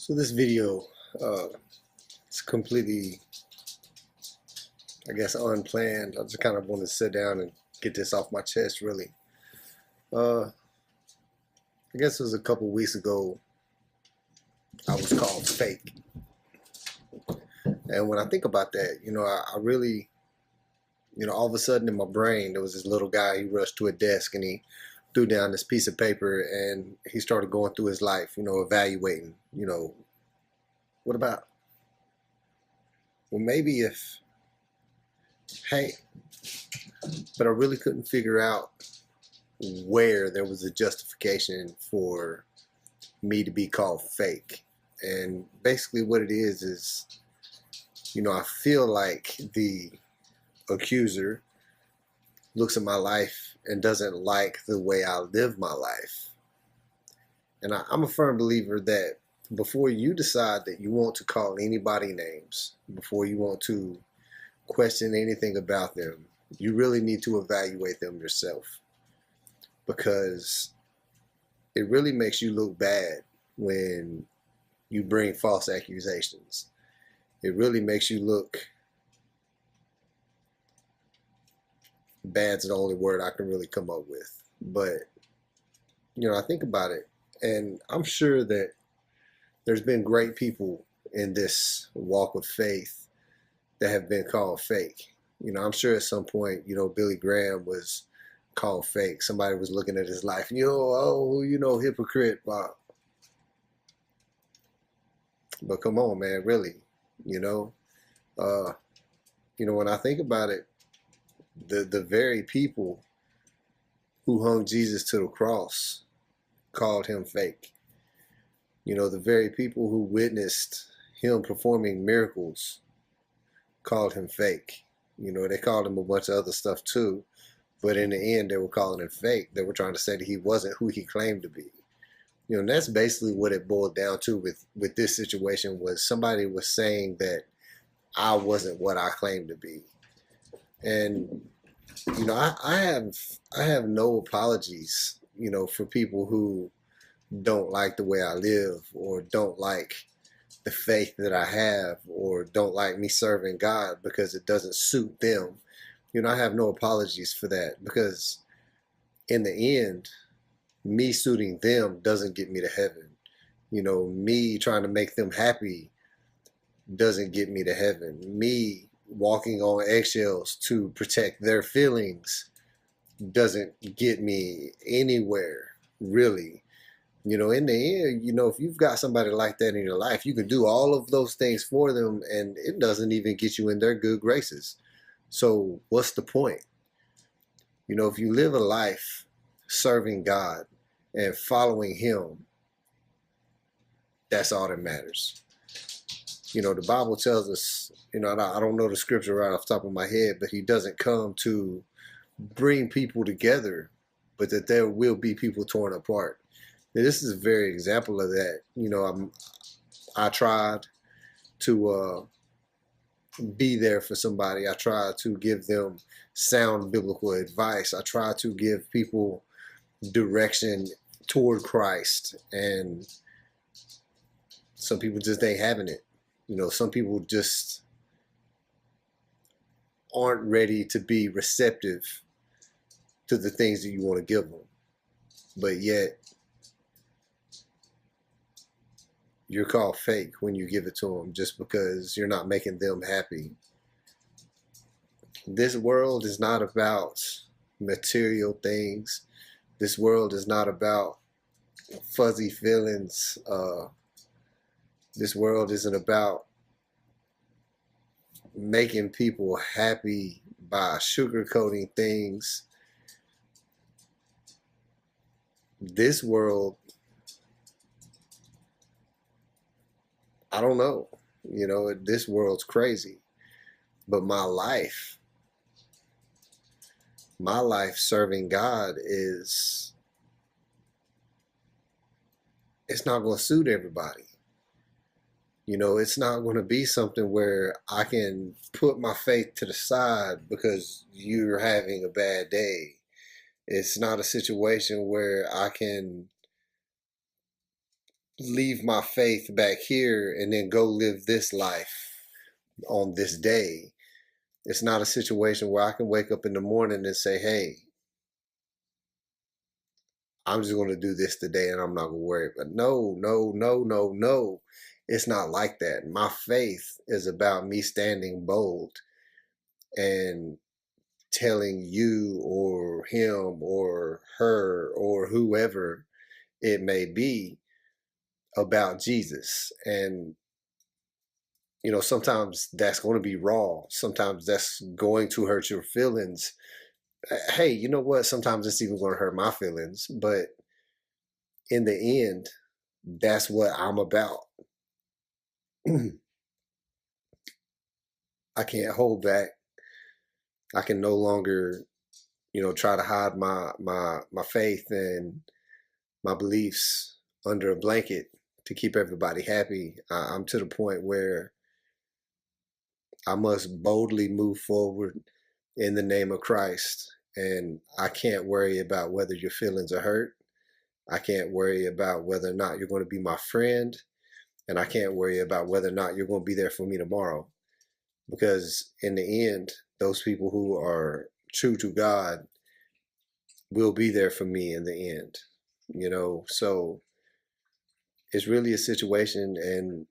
So this video, it's completely, I guess, unplanned. I just kind of want to sit down and get this off my chest, really. I guess it was a couple weeks ago, I was called fake. And when I think about that, I really, all of a sudden in my brain, there was this little guy, he rushed to a desk and he threw down this piece of paper and he started going through his life, evaluating, what about, well, maybe if, hey, but I really couldn't figure out where there was a justification for me to be called fake. And basically what it is, I feel like the accuser looks at my life and doesn't like the way I live my life. And I'm a firm believer that before you decide that you want to call anybody names, before you want to question anything about them, you really need to evaluate them yourself, because it really makes you look bad when you bring false accusations. It really makes you look bad's the only word I can really come up with. But, I think about it, and I'm sure that there's been great people in this walk of faith that have been called fake. I'm sure at some point, Billy Graham was called fake. Somebody was looking at his life and, hypocrite. But come on, man, really, when I think about it, the very people who hung Jesus to the cross called him fake. The very people who witnessed him performing miracles called him fake. They called him a bunch of other stuff too, but in the end they were calling him fake. They were trying to say that he wasn't who he claimed to be. And that's basically what it boiled down to with this situation, was somebody was saying that I wasn't what I claimed to be. And I have no apologies, for people who don't like the way I live, or don't like the faith that I have, or don't like me serving God because it doesn't suit them. I have no apologies for that, because in the end, me suiting them doesn't get me to heaven. Me trying to make them happy doesn't get me to heaven. Me walking on eggshells to protect their feelings doesn't get me anywhere, really. In the end, if you've got somebody like that in your life, you can do all of those things for them and it doesn't even get you in their good graces. So what's the point? If you live a life serving God and following him, that's all that matters. The Bible tells us, I don't know the scripture right off the top of my head, but he doesn't come to bring people together, but that there will be people torn apart. And this is a very example of that. I tried to be there for somebody. I tried to give them sound biblical advice. I tried to give people direction toward Christ, and some people just ain't having it. Some people just aren't ready to be receptive to the things that you want to give them. But yet, you're called fake when you give it to them just because you're not making them happy. This world is not about material things. This world is not about fuzzy feelings. This world isn't about making people happy by sugarcoating things. This world, I don't know, this world's crazy. But my life serving God it's not going to suit everybody. It's not going to be something where I can put my faith to the side because you're having a bad day. It's not a situation where I can leave my faith back here and then go live this life on this day. It's not a situation where I can wake up in the morning and say, hey, I'm just going to do this today and I'm not going to worry. But no, no, no, no, no. It's not like that. My faith is about me standing bold and telling you or him or her or whoever it may be about Jesus. And, sometimes that's going to be raw. Sometimes that's going to hurt your feelings. Hey, you know what? Sometimes it's even going to hurt my feelings. But in the end, that's what I'm about. I can't hold back. I can no longer, try to hide my faith and my beliefs under a blanket to keep everybody happy. I'm to the point where I must boldly move forward in the name of Christ. And I can't worry about whether your feelings are hurt. I can't worry about whether or not you're going to be my friend. And I can't worry about whether or not you're going to be there for me tomorrow. Because in the end, those people who are true to God will be there for me in the end. So it's really a situation, and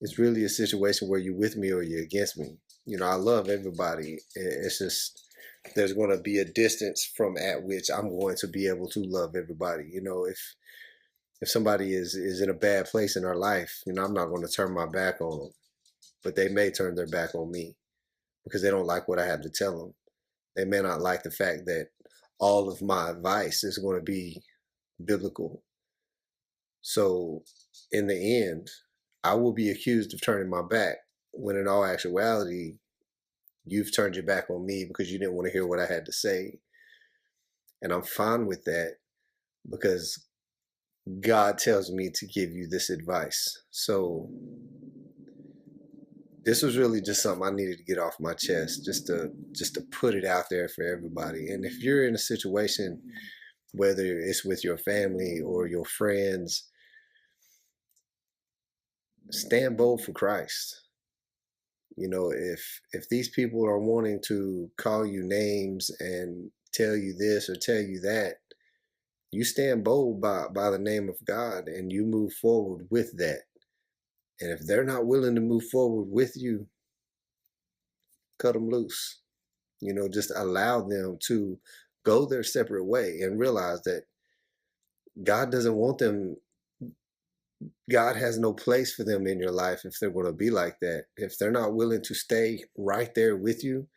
it's really a situation where you're with me or you're against me. I love everybody. It's just there's going to be a distance from at which I'm going to be able to love everybody. If somebody is in a bad place in their life, I'm not going to turn my back on them, but they may turn their back on me because they don't like what I have to tell them. They may not like the fact that all of my advice is going to be biblical. So in the end, I will be accused of turning my back when in all actuality, you've turned your back on me because you didn't want to hear what I had to say. And I'm fine with that because God tells me to give you this advice. So this was really just something I needed to get off my chest, just to put it out there for everybody. And if you're in a situation, whether it's with your family or your friends, stand bold for Christ. If these people are wanting to call you names and tell you this or tell you that, you stand bold by the name of God and you move forward with that. And if they're not willing to move forward with you, cut them loose. Just allow them to go their separate way and realize that God doesn't want them. God has no place for them in your life if they're going to be like that. If they're not willing to stay right there with you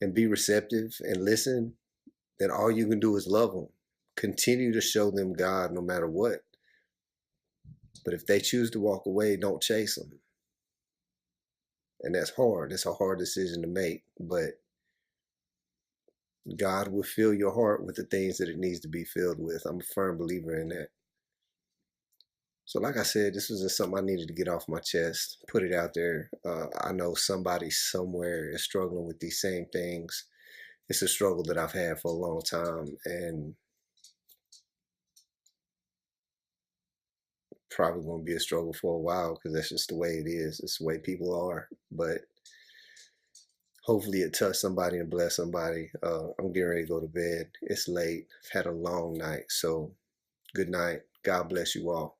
and be receptive and listen, then all you can do is love them. Continue to show them God no matter what. But if they choose to walk away, don't chase them. And that's hard. It's a hard decision to make, but God will fill your heart with the things that it needs to be filled with. I'm a firm believer in that. So like I said, this was just something I needed to get off my chest, put it out there. I know somebody somewhere is struggling with these same things. It's a struggle that I've had for a long time and probably going to be a struggle for a while because that's just the way it is. It's the way people are. But hopefully it touched somebody and blessed somebody. I'm getting ready to go to bed. It's late. I've had a long night. So good night. God bless you all.